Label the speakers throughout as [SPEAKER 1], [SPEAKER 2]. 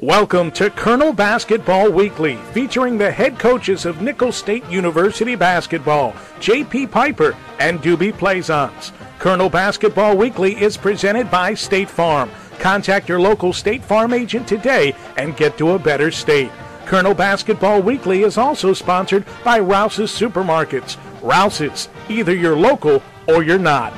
[SPEAKER 1] Welcome to Colonel Basketball Weekly, featuring the head coaches of Nicholls State University basketball, J.P. Piper and DoBee Plaisance. Colonel Basketball Weekly is presented by State Farm. Contact your local State Farm agent today and get to a better state. Colonel Basketball Weekly is also sponsored by Rouse's Supermarkets. Rouse's, either you're local or you're not.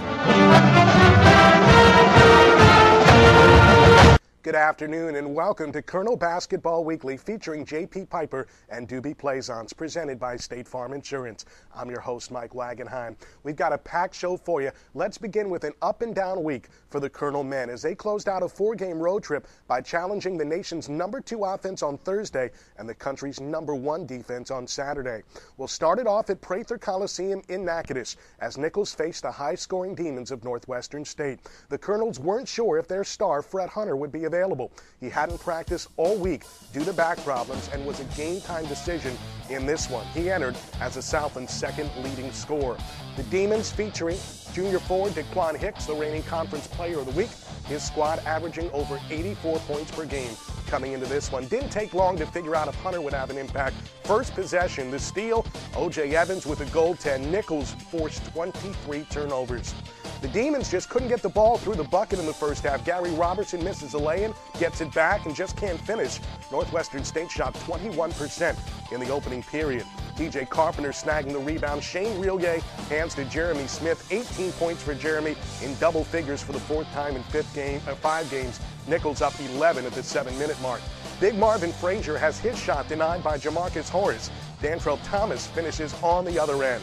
[SPEAKER 2] Good afternoon and welcome to Colonel Basketball Weekly featuring J.P. Piper and DoBee Plaisance, presented by State Farm Insurance. I'm your host, Mike Wagenheim. We've got a packed show for you. Let's begin with an up-and-down week for the Colonel men as they closed out a 4-game road trip by challenging the nation's number 2 offense on Thursday and the country's number 1 defense on Saturday. We'll start it off at Prather Coliseum in Natchitoches as Nicholls faced the high-scoring Demons of Northwestern State. The Colonels weren't sure if their star, Fred Hunter, would be available. He hadn't practiced all week due to back problems and was a game-time decision in this one. He entered as the Southland's second leading scorer. The Demons, featuring junior forward Daquan Hicks, the reigning conference player of the week, his squad averaging over 84 points per game coming into this one. Didn't take long to figure out if Hunter would have an impact. First possession, the steal, O.J. Evans with a goaltend. Nicholls forced 23 turnovers. The Demons just couldn't get the ball through the bucket in the first half. Gary Robertson misses a lay-in, gets it back, and just can't finish. Northwestern State shot 21% in the opening period. TJ Carpenter snagging the rebound. Shane Reillier hands to Jeremy Smith. 18 points for Jeremy in double figures for the 4th time in 5 games. Nicholls up 11 at the 7-minute mark. Big Marvin Frazier has his shot denied by Jamarcus Horace. Dantrell Thomas finishes on the other end.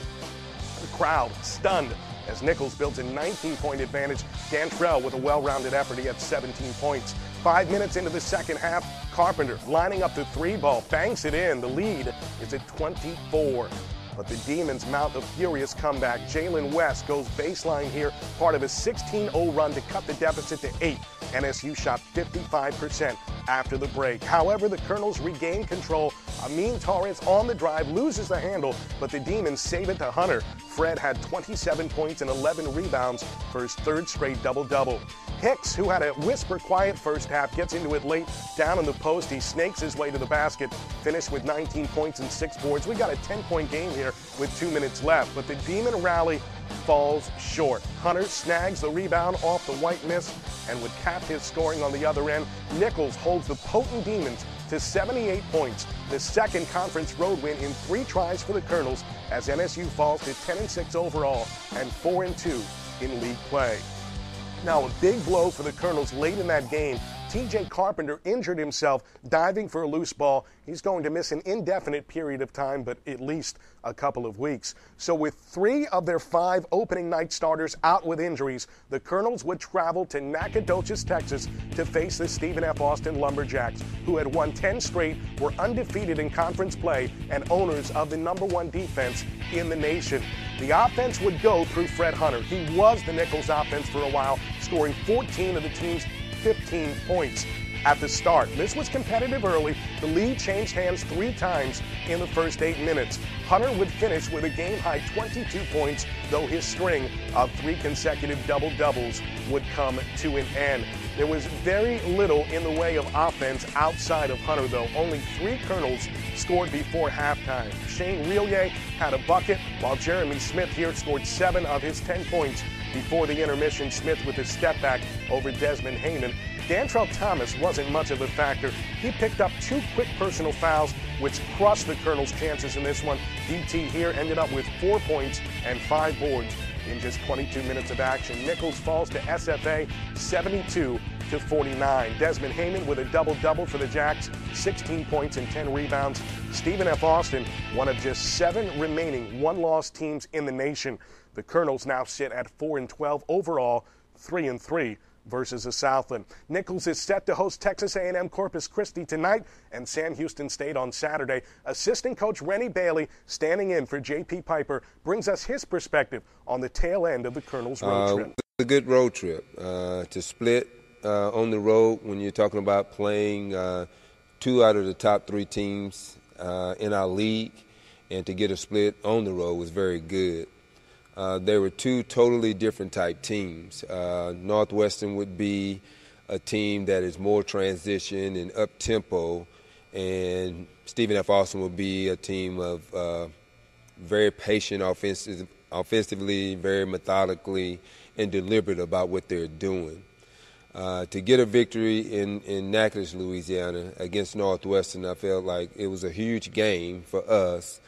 [SPEAKER 2] The crowd stunned as Nicholls builds a 19-point advantage. Dantrell with a well-rounded effort. He had 17 points. 5 minutes into the second half, Carpenter lining up the 3-ball, banks it in. The lead is at 24. But the Demons mount a furious comeback. Jalen West goes baseline here, part of a 16-0 run to cut the deficit to 8. NSU shot 55% after the break. However, the Colonels regain control. Amin Torres on the drive loses the handle, but the Demons save it to Hunter. Fred had 27 points and 11 rebounds for his 3rd straight double-double. Hicks, who had a whisper-quiet first half, gets into it late down in the post. He snakes his way to the basket, finished with 19 points and 6 boards. We got a 10-point game here with 2 minutes left, but the Demon rally falls short. Hunter snags the rebound off the white miss and would cap his scoring on the other end. Nicholls holds the potent Demons to 78 points, the second conference road win in 3 tries for the Colonels, as NSU falls to 10-6 overall and 4-2 in league play. Now, a big blow for the Colonels late in that game. TJ Carpenter injured himself diving for a loose ball. He's going to miss an indefinite period of time, but at least a couple of weeks. So with 3 of their 5 opening night starters out with injuries, the Colonels would travel to Natchitoches, Texas to face the Stephen F. Austin Lumberjacks, who had won 10 straight, were undefeated in conference play, and owners of the number 1 defense in the nation. The offense would go through Fred Hunter. He was the Nicholls offense for a while, scoring 14 of the team's 15 points at the start. This was competitive early. The lead changed hands 3 times in the first 8 minutes. Hunter would finish with a game-high 22 points, though his string of 3 consecutive double-doubles would come to an end. There was very little in the way of offense outside of Hunter, though. Only 3 Colonels scored before halftime. Shane Reillier had a bucket, while Jeremy Smith here scored 7 of his 10 points before the intermission. Smith with a step back over Desmond Heyman. Dantrell Thomas wasn't much of a factor. He picked up 2 quick personal fouls, which crushed the Colonels' chances in this one. DT here ended up with 4 points and 5 boards in just 22 minutes of action. Nicholls falls to SFA 72-49. Desmond Heyman with a double-double for the Jacks, 16 points and 10 rebounds. Stephen F. Austin, one of just 7 remaining one-loss teams in the nation. The Colonels now sit at 4-12 overall, 3-3 versus the Southland. Nicholls is set to host Texas A&M Corpus Christi tonight and Sam Houston State on Saturday. Assistant coach Rennie Bailey, standing in for J.P. Piper, brings us his perspective on the tail end of the Colonels' road trip.
[SPEAKER 3] A good road trip to split on the road when you're talking about playing 2 out of the top 3 teams in our league, and to get a split on the road was very good. There were 2 totally different type teams. Northwestern would be a team that is more transition and up-tempo, and Stephen F. Austin will be a team of very patient offensively, very methodically, and deliberate about what they're doing. To get a victory in Natchitoches, Louisiana, against Northwestern, I felt like it was a huge game for us.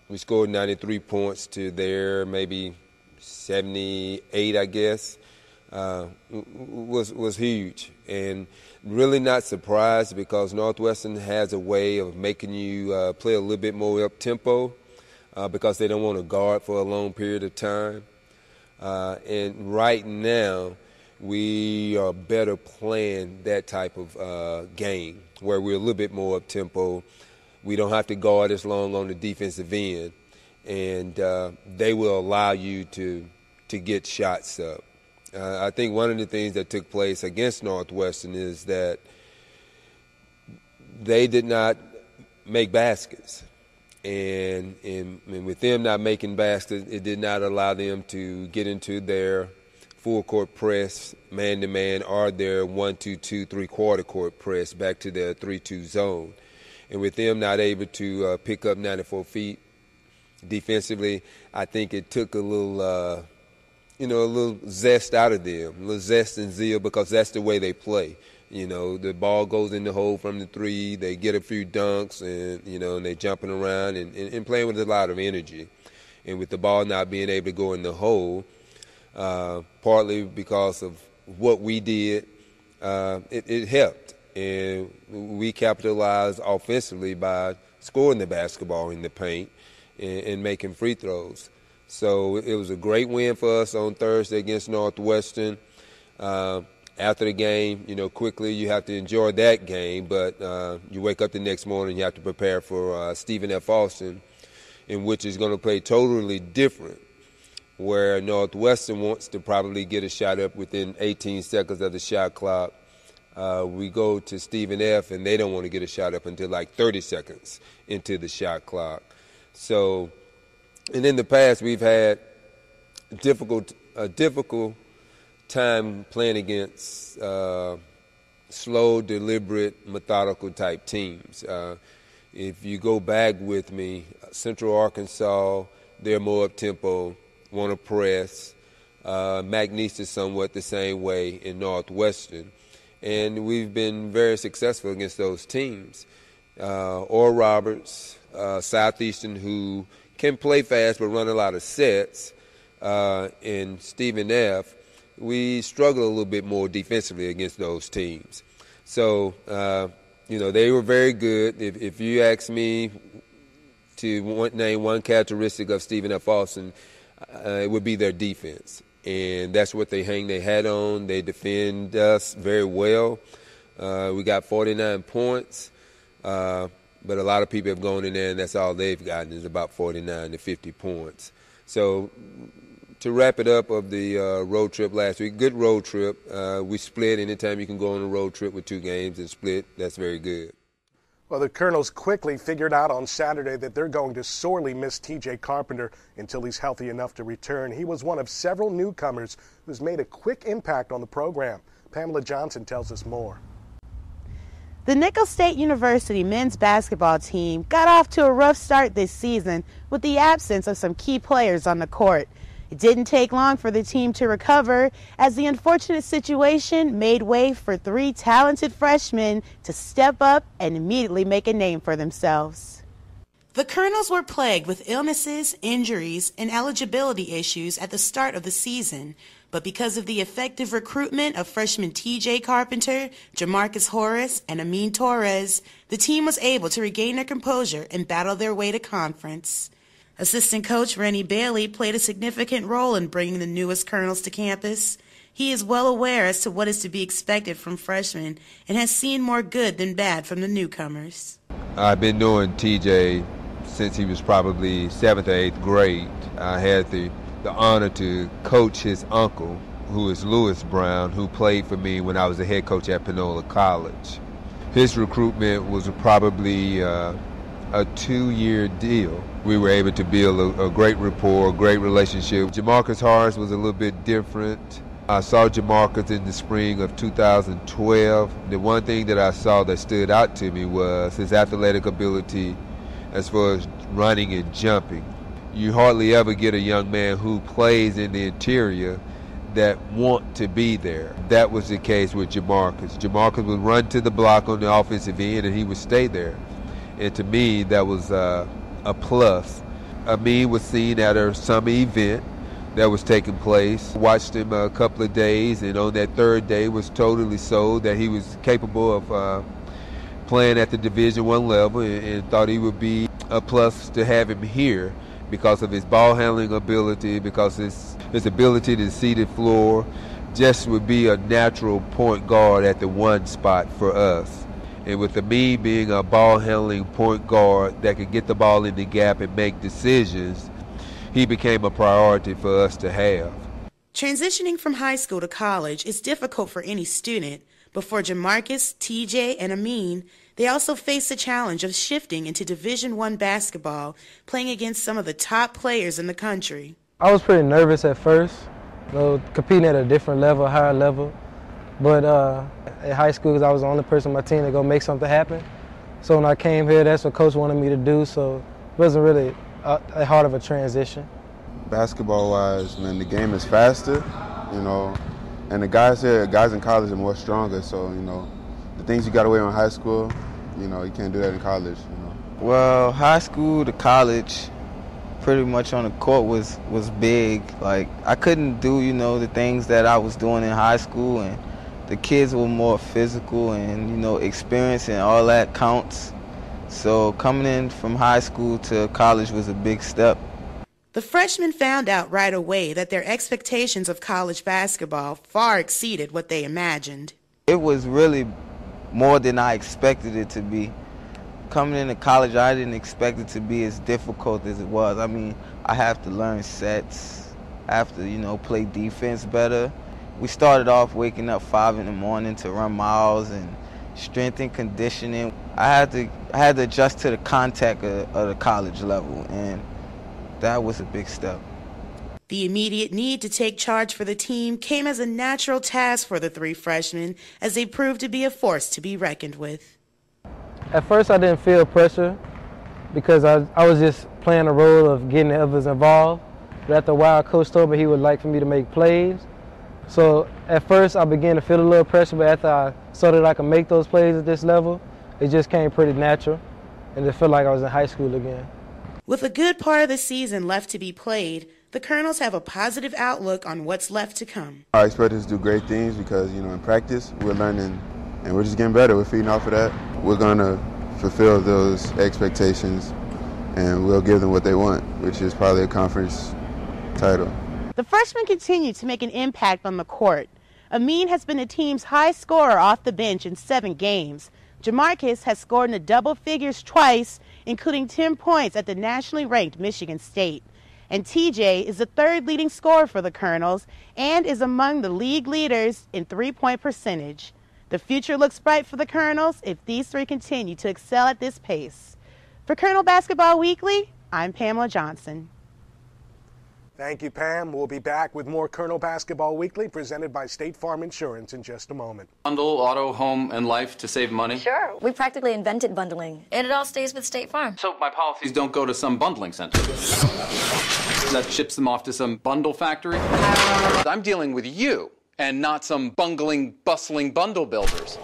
[SPEAKER 3] We scored 93 points to their maybe 78, I guess. Was huge, and really not surprised because Northwestern has a way of making you play a little bit more up-tempo because they don't want to guard for a long period of time. And right now, we are better playing that type of game where we're a little bit more up-tempo. We don't have to guard as long on the defensive end, and they will allow you to get shots up. I think one of the things that took place against Northwestern is that they did not make baskets. And with them not making baskets, it did not allow them to get into their full-court press, man-to-man, or their 1-2-2, three-quarter court press back to their 3-2 zone. And with them not able to pick up 94 feet defensively, I think it took a little zest out of them, a little zest and zeal, because that's the way they play. The ball goes in the hole from the three, they get a few dunks, and they're jumping around and playing with a lot of energy. And with the ball not being able to go in the hole, partly because of what we did, it helped. And we capitalized offensively by scoring the basketball in the paint and making free throws. So it was a great win for us on Thursday against Northwestern. After the game, quickly you have to enjoy that game, but you wake up the next morning, you have to prepare for Stephen F. Austin, in which is going to play totally different, where Northwestern wants to probably get a shot up within 18 seconds of the shot clock. We go to Stephen F., and they don't want to get a shot up until like 30 seconds into the shot clock. So, and in the past, we've had a difficult time playing against slow, deliberate, methodical type teams. If you go back with me, Central Arkansas, they're more up-tempo, want to press. McNeese is somewhat the same way in Northwestern. And we've been very successful against those teams. Oral Roberts, Southeastern, who can play fast but run a lot of sets, and Stephen F., we struggle a little bit more defensively against those teams. So, they were very good. If you ask me to name one characteristic of Stephen F. Austin, it would be their defense. And that's what they hang their hat on. They defend us very well. We got 49 points, but a lot of people have gone in there, and that's all they've gotten is about 49 to 50 points. So to wrap it up of the road trip last week, good road trip. We split. Anytime you can go on a road trip with 2 games and split, that's very good.
[SPEAKER 2] Well, the Colonels quickly figured out on Saturday that they're going to sorely miss T.J. Carpenter until he's healthy enough to return. He was one of several newcomers who's made a quick impact on the program. Pamela Johnson tells us more.
[SPEAKER 4] The Nicholls State University men's basketball team got off to a rough start this season with the absence of some key players on the court. It didn't take long for the team to recover as the unfortunate situation made way for 3 talented freshmen to step up and immediately make a name for themselves. The Colonels were plagued with illnesses, injuries, and eligibility issues at the start of the season, but because of the effective recruitment of freshmen T.J. Carpenter, Jamarcus Horace, and Amin Torres, the team was able to regain their composure and battle their way to conference. Assistant coach Rennie Bailey played a significant role in bringing the newest Colonels to campus. He is well aware as to what is to be expected from freshmen and has seen more good than bad from the newcomers.
[SPEAKER 3] I've been knowing TJ since he was probably 7th or 8th grade. I had the honor to coach his uncle, who is Lewis Brown, who played for me when I was a head coach at Panola College. His recruitment was probably a 2-year deal. We were able to build a great rapport, a great relationship. Jamarcus Horace was a little bit different. I saw Jamarcus in the spring of 2012. The one thing that I saw that stood out to me was his athletic ability as far as running and jumping. You hardly ever get a young man who plays in the interior that want to be there. That was the case with Jamarcus. Jamarcus would run to the block on the offensive end and he would stay there. And to me, that was a plus. Amin was seen at some event that was taking place. Watched him a couple of days, and on that third day was totally sold that he was capable of playing at the Division I level, and thought he would be a plus to have him here because of his ball handling ability, because his ability to see the floor. Just would be a natural point guard at the one spot for us. And with Amin being a ball handling point guard that could get the ball in the gap and make decisions, he became a priority for us to have.
[SPEAKER 4] Transitioning from high school to college is difficult for any student, but for Jamarcus, TJ, and Amin, they also face the challenge of shifting into Division I basketball, playing against some of the top players in the country.
[SPEAKER 5] I was pretty nervous at first, competing at a different level, higher level. But at high school, I was the only person on my team to go make something happen. So when I came here, that's what Coach wanted me to do, so it wasn't really a hard of a transition.
[SPEAKER 6] Basketball-wise, man, the game is faster, and the guys in college are more stronger, so, the things you got away in high school, you can't do that in college,
[SPEAKER 7] Well, high school to college, pretty much on the court was big. Like, I couldn't do, the things that I was doing in high school, and the kids were more physical, and, experience and all that counts. So coming in from high school to college was a big step.
[SPEAKER 4] The freshmen found out right away that their expectations of college basketball far exceeded what they imagined.
[SPEAKER 7] It was really more than I expected it to be. Coming into college, I didn't expect it to be as difficult as it was. I mean, I have to learn sets. I have to, play defense better. We started off waking up 5 in the morning to run miles and strength and conditioning. I had to adjust to the contact of the college level, and that was a big step.
[SPEAKER 4] The immediate need to take charge for the team came as a natural task for the three freshmen, as they proved to be a force to be reckoned with.
[SPEAKER 5] At first, I didn't feel pressure because I was just playing the role of getting the others involved. But after a while, Coach told me he would like for me to make plays. So at first, I began to feel a little pressure, but after I saw that I could make those plays at this level, it just came pretty natural, and it felt like I was in high school again.
[SPEAKER 4] With a good part of the season left to be played, the Colonels have a positive outlook on what's left to come.
[SPEAKER 6] I expect us to do great things because, in practice, we're learning and we're just getting better. We're feeding off of that. We're going to fulfill those expectations, and we'll give them what they want, which is probably a conference title.
[SPEAKER 4] The freshmen continue to make an impact on the court. Amin has been the team's high scorer off the bench in 7 games. Jamarcus has scored in the double figures twice, including 10 points at the nationally ranked Michigan State. And TJ is the 3rd leading scorer for the Colonels and is among the league leaders in three-point percentage. The future looks bright for the Colonels if these three continue to excel at this pace. For Colonel Basketball Weekly, I'm Pamela Johnson.
[SPEAKER 2] Thank you, Pam. We'll be back with more Colonel Basketball Weekly presented by State Farm Insurance in just a moment.
[SPEAKER 8] Bundle auto, home, and life to save money?
[SPEAKER 9] Sure. We practically invented bundling, and it all stays with State Farm.
[SPEAKER 8] So my policies don't go to some bundling center that ships them off to some bundle factory? I'm dealing with you and not some bungling, bustling bundle builders.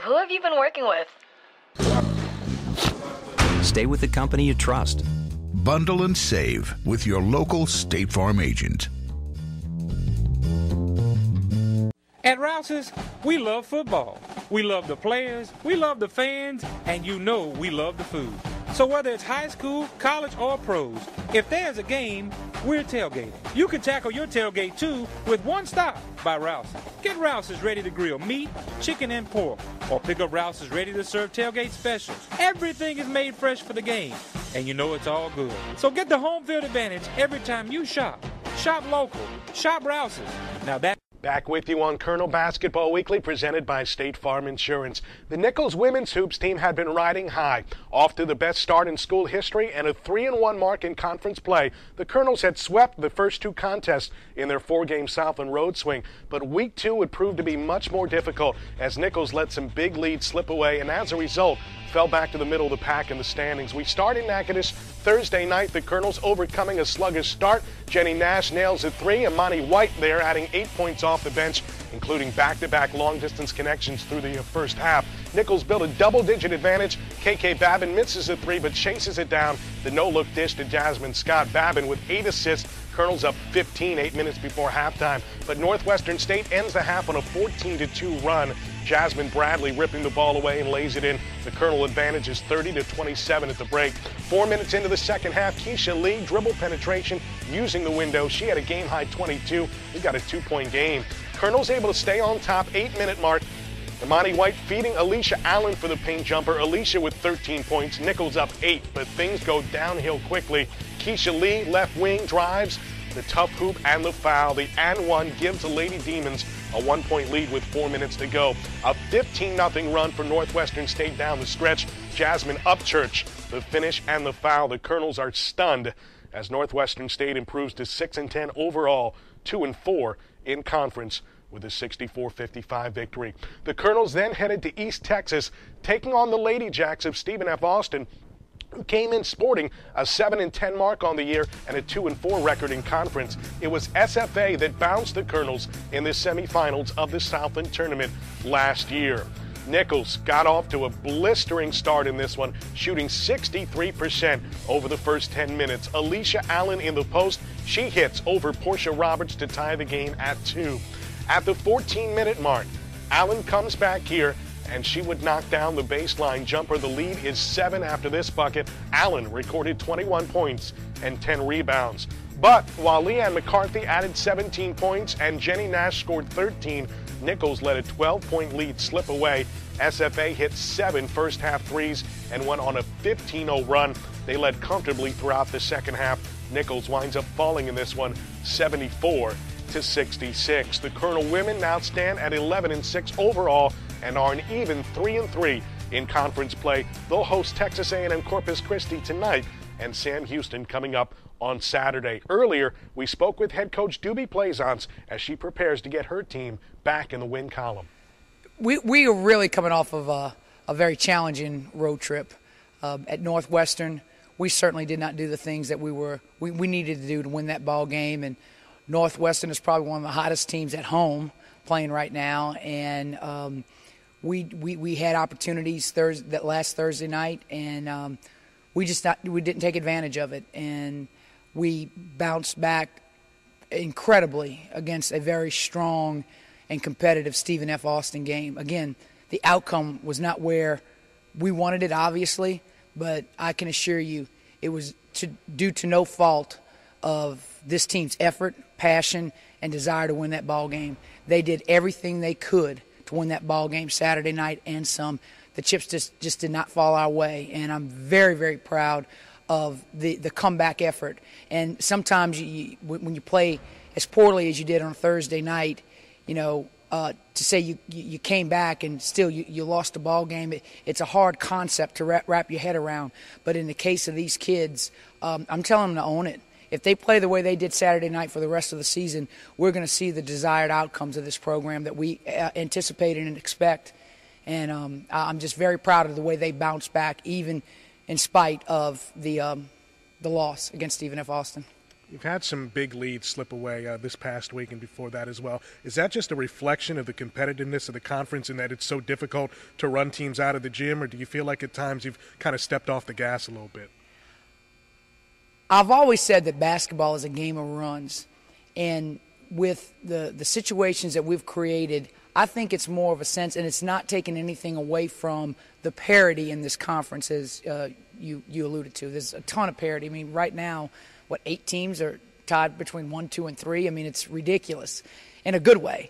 [SPEAKER 9] Who have you been working with?
[SPEAKER 10] Stay with the company you trust.
[SPEAKER 11] Bundle and save with your local State Farm agent.
[SPEAKER 12] At Rouse's, we love football. We love the players, we love the fans, and we love the food. So whether it's high school, college, or pros, if there's a game, we're tailgating. You can tackle your tailgate too with one stop by Rouse's. Get Rouse's ready to grill meat, chicken, and pork, or pick up Rouse's ready to serve tailgate specials. Everything is made fresh for the game, and it's all good. So get the home field advantage every time you shop. Shop local. Shop Rouse's. Now that.
[SPEAKER 2] Back with you on Colonel Basketball Weekly, presented by State Farm Insurance. The Nichols women's hoops team had been riding high. Off to the best start in school history and a 3-1 mark in conference play, the Colonels had swept the first two contests in their 4-game Southland road swing. But week 2 would prove to be much more difficult as Nichols let some big leads slip away and as a result fell back to the middle of the pack in the standings. We start in Natchitoches Thursday night. The Colonels overcoming a sluggish start. Jenny Nash nails a 3. Imani White there adding 8 points off the bench, including back-to-back long-distance connections through the first half. Nichols built a double-digit advantage. KK Babin misses a 3 but chases it down. The no-look dish to Jasmine Scott. Babin with 8 assists. Colonels up 15, 8 minutes before halftime. But Northwestern State ends the half on a 14-2 run. Jasmine Bradley ripping the ball away and lays it in. The Colonel advantage is 30-27 at the break. 4 minutes into the second half, Keisha Lee dribble penetration using the window. She had a game-high 22. We got a 2-point game. Colonel's able to stay on top, 8-minute mark. Imani White feeding Alicia Allen for the paint jumper. Alicia with 13 points. Nichols up 8, but things go downhill quickly. Keisha Lee, left wing, drives. The tough hoop and the foul. The and one gives the Lady Demons a 1-point lead with 4 minutes to go. A 15-0 run for Northwestern State down the stretch. Jasmine Upchurch, the finish and the foul. The Colonels are stunned as Northwestern State improves to 6-10 overall, 2-4 in conference with a 64-55 victory. The Colonels then headed to East Texas, taking on the Lady Jacks of Stephen F. Austin, who came in sporting a 7-10 mark on the year and a 2-4 record in conference. It was SFA that bounced the Colonels in the semifinals of the Southland Tournament last year. Nichols got off to a blistering start in this one, shooting 63% over the first 10 minutes. Alicia Allen in the post. She hits over Portia Roberts to tie the game at 2. At the 14-minute mark, Allen comes back here, and she would knock down the baseline jumper. The lead is 7 after this bucket. Allen recorded 21 points and 10 rebounds. But while Leanne McCarthy added 17 points and Jenny Nash scored 13, Nichols let a 12-point lead slip away. SFA hit 7 first-half threes and went on a 15-0 run. They led comfortably throughout the second half. Nichols winds up falling in this one, 74-66. The Colonel women now stand at 11-6 overall and are an even 3-3 in conference play. They'll host Texas A&M Corpus Christi tonight and Sam Houston coming up on Saturday. Earlier, we spoke with head coach DoBee Plaisance as she prepares to get her team back in the win column.
[SPEAKER 13] We are really coming off of a very challenging road trip. At Northwestern, we certainly did not do the things that we needed to do to win that ball game, and Northwestern is probably one of the hottest teams at home playing right now, and we had opportunities that last Thursday night, and we didn't take advantage of it, and we bounced back incredibly against a very strong and competitive Stephen F. Austin game. Again, the outcome was not where we wanted it, obviously, but I can assure you it was due to no fault of this team's effort, passion, and desire to win that ball game. They did everything they could to win that ball game Saturday night and some. The chips just did not fall our way, and I'm very, very proud of the comeback effort. And sometimes when you play as poorly as you did on Thursday night, to say you came back and still you lost the ball game, it's a hard concept to wrap your head around. But in the case of these kids, I'm telling them to own it. If they play the way they did Saturday night for the rest of the season, we're going to see the desired outcomes of this program that we anticipate and expect. And I'm just very proud of the way they bounced back, even in spite of the loss against Stephen F. Austin.
[SPEAKER 2] You've had some big leads slip away this past week and before that as well. Is that just a reflection of the competitiveness of the conference and that it's so difficult to run teams out of the gym, or do you feel like at times you've kind of stepped off the gas a little bit?
[SPEAKER 13] I've always said that basketball is a game of runs, and with the situations that we've created, I think it's more of a sense, and it's not taking anything away from the parity in this conference, as you alluded to. There's a ton of parity. I mean, right now, 8 teams are tied between 1, 2, and 3? I mean, it's ridiculous in a good way.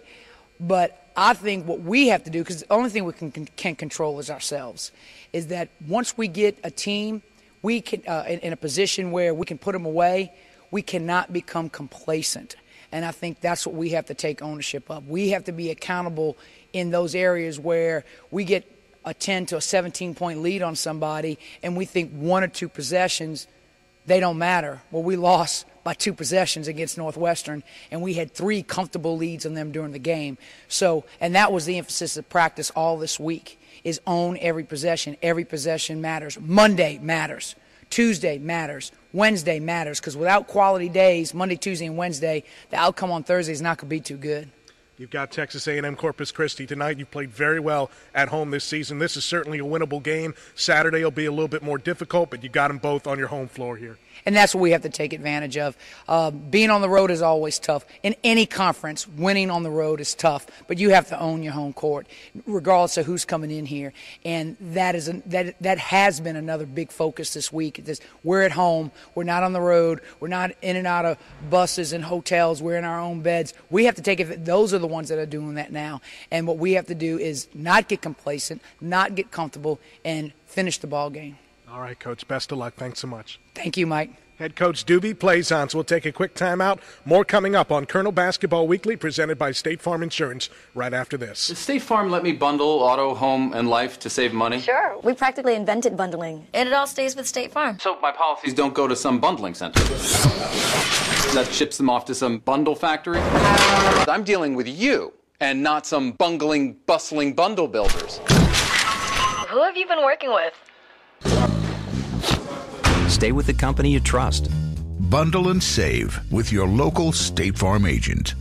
[SPEAKER 13] But I think what we have to do, because the only thing we can control is ourselves, is that once we get a team we can in a position where we can put them away, we cannot become complacent. And I think that's what we have to take ownership of. We have to be accountable in those areas where we get a 10 to a 17-point lead on somebody and we think 1 or 2 possessions, they don't matter. Well, we lost by 2 possessions against Northwestern, and we had 3 comfortable leads on them during the game. So, and that was the emphasis of practice all this week, is own every possession. Every possession matters. Monday matters. Tuesday matters. Wednesday matters, because without quality days, Monday, Tuesday, and Wednesday, the outcome on Thursday is not going to be too good.
[SPEAKER 2] You've got Texas A&M Corpus Christi tonight. You've played very well at home this season. This is certainly a winnable game. Saturday will be a little bit more difficult, but you got them both on your home floor here.
[SPEAKER 13] And that's what we have to take advantage of. Being on the road is always tough. In any conference, winning on the road is tough, but you have to own your home court, regardless of who's coming in here. And that has been another big focus this week. We're at home. We're not on the road. We're not in and out of buses and hotels. We're in our own beds. We have to take it. Those are the ones that are doing that now. And what we have to do is not get complacent, not get comfortable, and finish the ball game.
[SPEAKER 2] All right, Coach. Best of luck. Thanks so much.
[SPEAKER 13] Thank you, Mike.
[SPEAKER 2] Head coach DoBee Plaisance will take a quick timeout. More coming up on Colonel Basketball Weekly, presented by State Farm Insurance, right after this.
[SPEAKER 8] Does State Farm let me bundle auto, home, and life to save money?
[SPEAKER 9] Sure. We practically invented bundling, and it all stays with State Farm.
[SPEAKER 8] So my policies don't go to some bundling center that ships them off to some bundle factory? I'm dealing with you, and not some bungling, bustling bundle builders.
[SPEAKER 9] Who have you been working with?
[SPEAKER 10] Stay with the company you trust.
[SPEAKER 11] Bundle and save with your local State Farm agent.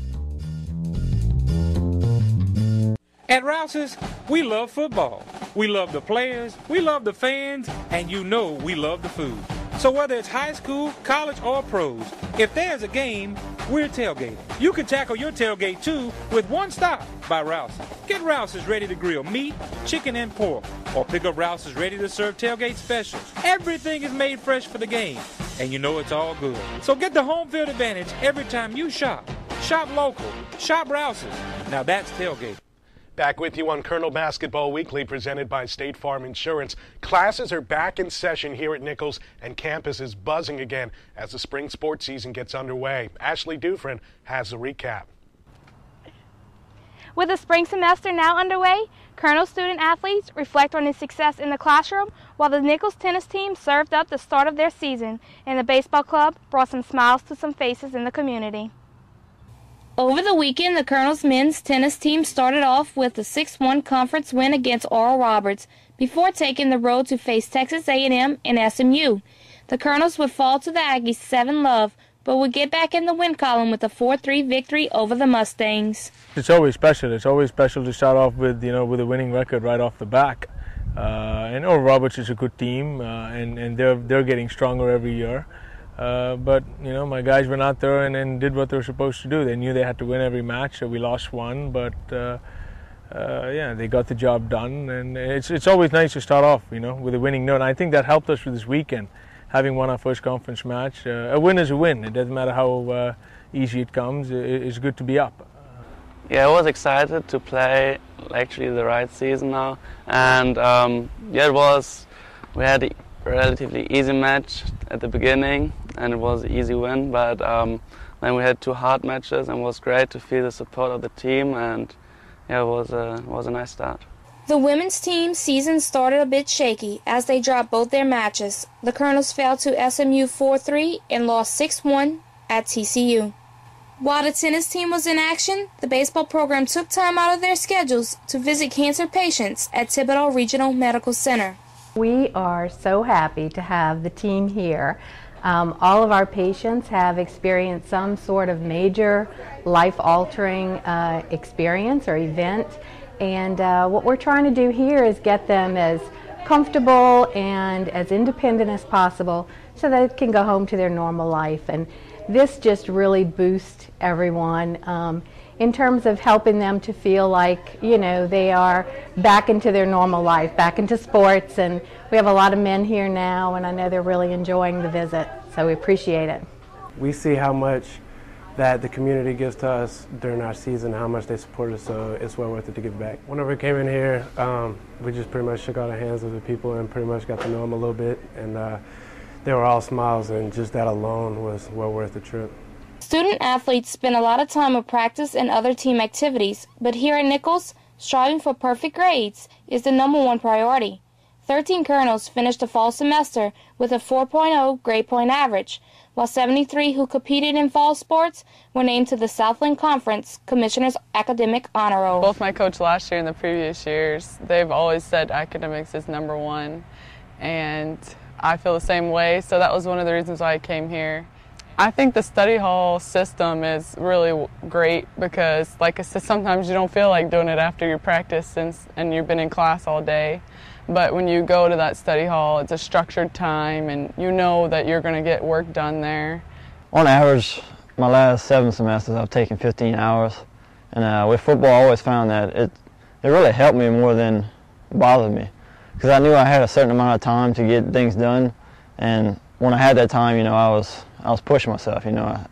[SPEAKER 12] At Rouse's, we love football. We love the players, we love the fans, and you know we love the food. So whether it's high school, college, or pros, if there's a game, we're tailgating. You can tackle your tailgate too with one stop by Rouse's. Get Rouse's ready to grill meat, chicken, and pork, or pick up Rouse's ready to serve tailgate specials. Everything is made fresh for the game, and you know it's all good. So get the home field advantage every time you shop. Shop local. Shop Rouse's. Now that's tailgate.
[SPEAKER 2] Back with you on Colonel Basketball Weekly, presented by State Farm Insurance. Classes are back in session here at Nichols, and campus is buzzing again as the spring sports season gets underway. Ashley Dufresne has a recap.
[SPEAKER 14] With the spring semester now underway, Colonel student athletes reflect on their success in the classroom, while the Nichols tennis team served up the start of their season, and the baseball club brought some smiles to some faces in the community. Over the weekend, the Colonel's men's tennis team started off with a 6-1 conference win against Oral Roberts before taking the road to face Texas A&M and SMU. The Colonels would fall to the Aggies 7-love, but would get back in the win column with a 4-3 victory over the Mustangs.
[SPEAKER 5] It's always special. It's always special to start off with, with a winning record right off the back. And Oral Roberts is a good team, and they're getting stronger every year. But my guys went out there and did what they were supposed to do. They knew they had to win every match, so we lost one, but they got the job done. And it's always nice to start off, with a winning note. And I think that helped us for this weekend, having won our first conference match. A win is a win. It doesn't matter how easy it comes. It's good to be up.
[SPEAKER 15] Yeah, I was excited to play actually the right season now, and it was. We had a relatively easy match at the beginning, and it was an easy win, but then we had 2 hard matches, and it was great to feel the support of the team, and it was a nice start.
[SPEAKER 14] The women's team season started a bit shaky as they dropped both their matches. The Colonels fell to SMU 4-3 and lost 6-1 at TCU. While the tennis team was in action, the baseball program took time out of their schedules to visit cancer patients at Thibodeau Regional Medical Center.
[SPEAKER 16] We are so happy to have the team here. All of our patients have experienced some sort of major life-altering experience or event, and what we're trying to do here is get them as comfortable and as independent as possible so they can go home to their normal life. And this just really boosts everyone in terms of helping them to feel like, they are back into their normal life, back into sports. And we have a lot of men here now, and I know they're really enjoying the visit, so we appreciate it.
[SPEAKER 17] We see how much that the community gives to us during our season, how much they support us, so it's well worth it to give back. Whenever we came in here, we just pretty much shook all the hands of the people and pretty much got to know them a little bit, and they were all smiles, and just that alone was well worth the trip.
[SPEAKER 14] Student athletes spend a lot of time with practice and other team activities, but here at Nichols, striving for perfect grades is the #1 priority. 13 Colonels finished the fall semester with a 4.0 grade point average, while 73 who competed in fall sports were named to the Southland Conference Commissioner's Academic Honor Roll.
[SPEAKER 18] Both my coach last year and the previous years, they've always said academics is #1, and I feel the same way, so that was one of the reasons why I came here. I think the study hall system is really great because, like I said, sometimes you don't feel like doing it after your practice and you've been in class all day. But when you go to that study hall, it's a structured time and you know that you're going to get work done there.
[SPEAKER 19] On average, my last 7 semesters I've taken 15 hours. And with football, I always found that it really helped me more than bothered me. Because I knew I had a certain amount of time to get things done. And when I had that time, I was pushing myself. I know I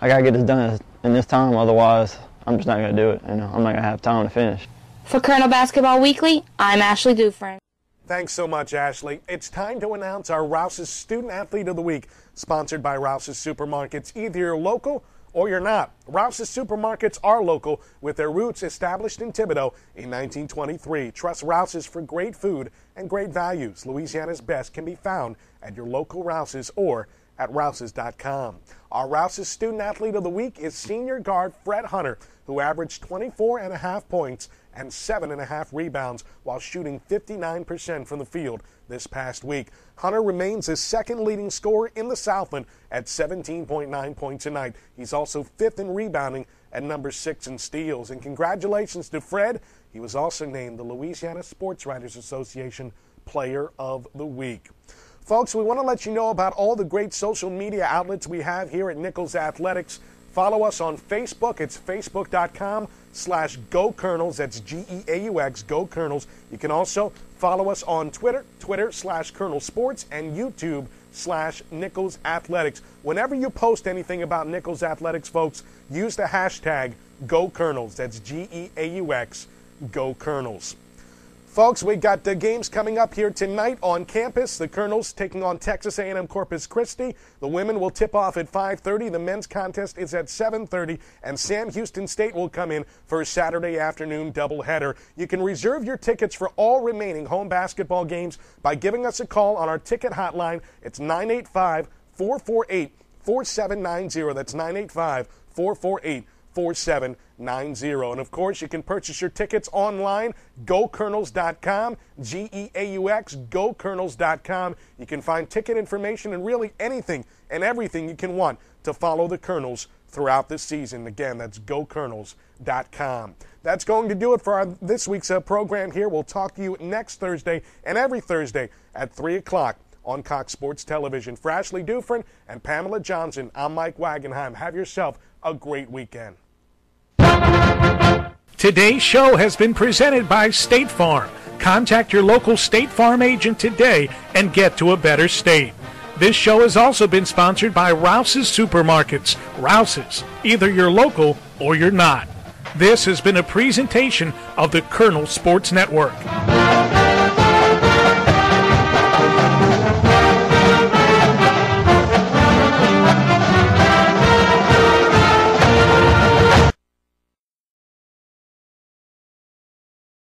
[SPEAKER 19] gotta get this done in this time. Otherwise, I'm just not gonna do it. I'm not gonna have time to finish.
[SPEAKER 14] For Colonel Basketball Weekly, I'm Ashley Dufresne.
[SPEAKER 2] Thanks so much, Ashley. It's time to announce our Rouse's Student Athlete of the Week, sponsored by Rouse's Supermarkets. Either you're local or you're not. Rouse's Supermarkets are local, with their roots established in Thibodaux in 1923. Trust Rouse's for great food and great values. Louisiana's best can be found at your local Rouse's or at rouses.com. Our Rouse's Student Athlete of the Week is senior guard Fred Hunter, who averaged 24.5 points and 7.5 rebounds while shooting 59% from the field this past week. Hunter remains the second leading scorer in the Southland at 17.9 points a night. He's also 5th in rebounding at number 6 in steals. And congratulations to Fred. He was also named the Louisiana Sports Writers Association Player of the Week. Folks, we want to let you know about all the great social media outlets we have here at Nichols Athletics. Follow us on Facebook. It's facebook.com/Go Colonels. That's GEAUX, Go Colonels. You can also follow us on Twitter, Twitter/Colonel Sports, and YouTube/Nichols Athletics. Whenever you post anything about Nichols Athletics, folks, use the hashtag Go Colonels. That's GEAUX, Go Colonels. Folks, we got the games coming up here tonight on campus. The Colonels taking on Texas A&M Corpus Christi. The women will tip off at 5:30. The men's contest is at 7:30. And Sam Houston State will come in for a Saturday afternoon doubleheader. You can reserve your tickets for all remaining home basketball games by giving us a call on our ticket hotline. It's 985-448-4790. That's 985-448-4790. And of course, you can purchase your tickets online, GoColonels.com, GEAUX, GoColonels.com. You can find ticket information and really anything and everything you can want to follow the Colonels throughout the season. Again, that's GoColonels.com. That's going to do it for this week's program here. We'll talk to you next Thursday and every Thursday at 3 o'clock on Cox Sports Television. For Ashley Dufresne and Pamela Johnson, I'm Mike Wagenheim. Have yourself a great weekend.
[SPEAKER 1] Today's show has been presented by State Farm. Contact your local State Farm agent today and get to a better state. This show has also been sponsored by Rouse's Supermarkets. Rouse's, either you're local or you're not. This has been a presentation of the Colonel Sports Network.